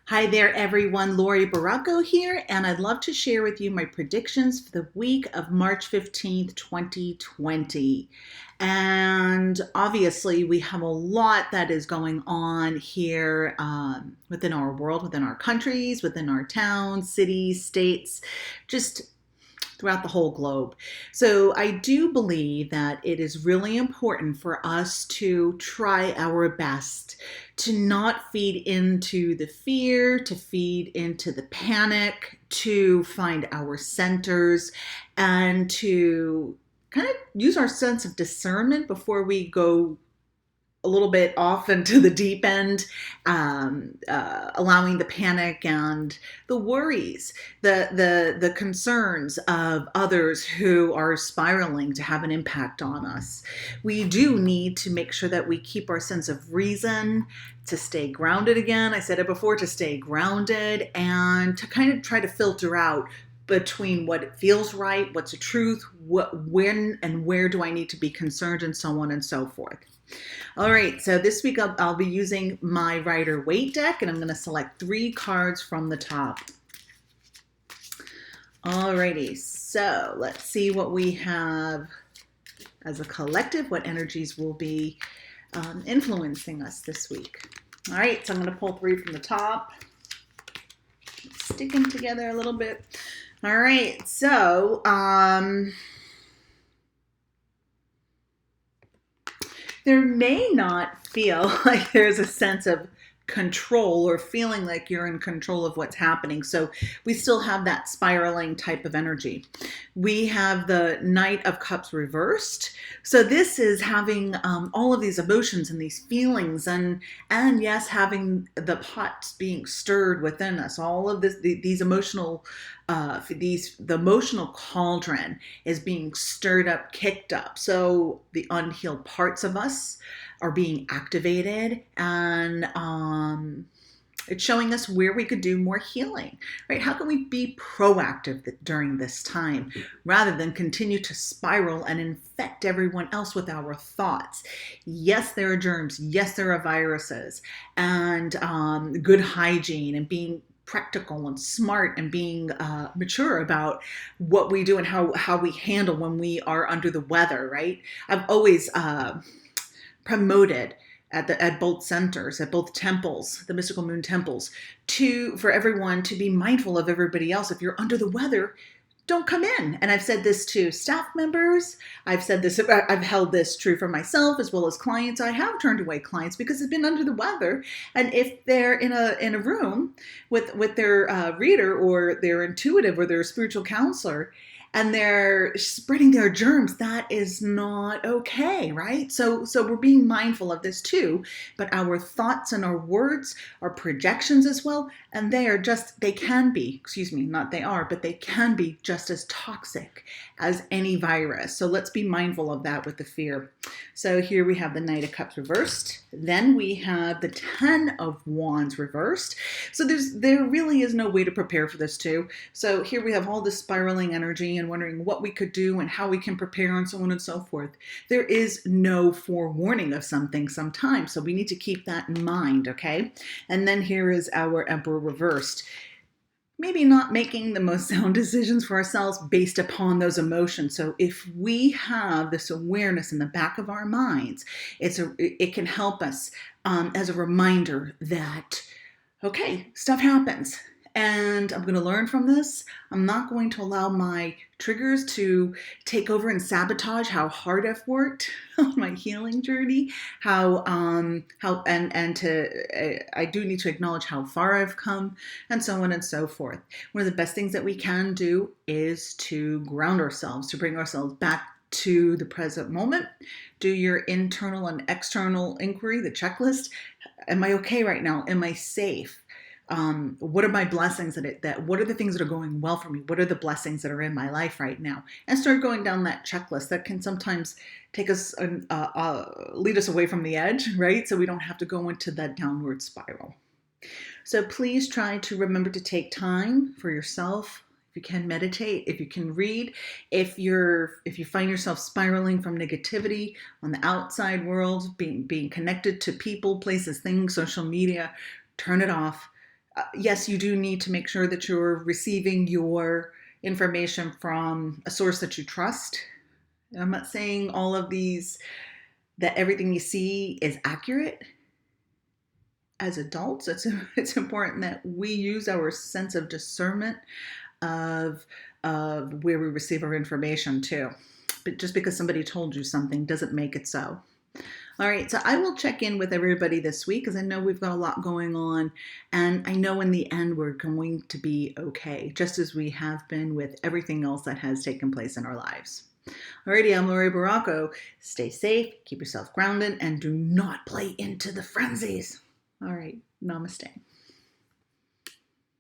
Hi there, everyone. Laurie Barraco here, and I'd love to share with you my predictions for the week of March 15th, 2020. And obviously, we have a lot that is going on here within our world, within our countries, within our towns, cities, states, just throughout the whole globe. So I do believe that it is really important for us to try our best to not feed into the fear, to feed into the panic, to find our centers, and to kind of use our sense of discernment before we go a little bit off into the deep end, allowing the panic and the worries, the concerns of others who are spiraling to have an impact on us. We do need to make sure that we keep our sense of reason, to stay grounded again. I said it before, to stay grounded and to kind of try to filter out between what it feels right, what's the truth, when and where do I need to be concerned, and so on and so forth. All right, so this week I'll be using my Rider Waite deck, and I'm going to select 3 cards from the top. Alrighty, so let's see what we have as a collective, what energies will be influencing us this week. All right, so I'm going to pull 3 from the top, sticking together a little bit. All right, so there may not feel like there's a sense of control or feeling like you're in control of what's happening. So we still have that spiraling type of energy. We have the Knight of Cups reversed. So this is having all of these emotions and these feelings, and yes, having the pots being stirred within us. All of this, these emotional, the emotional cauldron is being stirred up, kicked up. So the unhealed parts of us are being activated, and it's showing us where we could do more healing, right? How can we be proactive during this time rather than continue to spiral and infect everyone else with our thoughts? Yes, there are germs. Yes, there are viruses, and good hygiene and being practical and smart and being mature about what we do and how we handle when we are under the weather, right? I've always promoted at both centers, at both temples, the mystical moon temples, for everyone to be mindful of everybody else. If you're under the weather, don't come in. And I've said this to staff members. I've held this true for myself as well as clients. I have turned away clients because they've been under the weather. And if they're in a room with their reader or their intuitive or their spiritual counselor, and they're spreading their germs, that is not okay, right? So we're being mindful of this too, but our thoughts and our words are projections as well, and they can be just as toxic as any virus. So let's be mindful of that with the fear. So here we have the Knight of Cups reversed. Then we have the Ten of Wands reversed. So there really is no way to prepare for this too. So here we have all this spiraling energy and wondering what we could do and how we can prepare and so on and so forth. There is no forewarning of something sometimes, so we need to keep that in mind, okay? And then here is our Emperor reversed. Maybe not making the most sound decisions for ourselves based upon those emotions. So if we have this awareness in the back of our minds, it can help us as a reminder that, okay, stuff happens. And I'm going to learn from this. I'm not going to allow my triggers to take over and sabotage how hard I've worked on my healing journey. I do need to acknowledge how far I've come, and so on and so forth. One of the best things that we can do is to ground ourselves, to bring ourselves back to the present moment. Do your internal and external inquiry, the checklist. Am I okay right now? Am I safe? What are my blessings what are the things that are going well for me? What are the blessings that are in my life right now? And start going down that checklist. That can sometimes take us, lead us away from the edge, right? So we don't have to go into that downward spiral. So please try to remember to take time for yourself. If you can meditate, if you can read, if you find yourself spiraling from negativity on the outside world, being connected to people, places, things, social media, turn it off. Yes, you do need to make sure that you're receiving your information from a source that you trust. I'm not saying all of these, that everything you see is accurate. As adults, it's important that we use our sense of discernment of where we receive our information too. But just because somebody told you something doesn't make it so. All right, so I will check in with everybody this week because I know we've got a lot going on, and I know in the end we're going to be okay, just as we have been with everything else that has taken place in our lives. Alrighty, I'm Laurie Barraco. Stay safe, keep yourself grounded, and do not play into the frenzies. All right, namaste.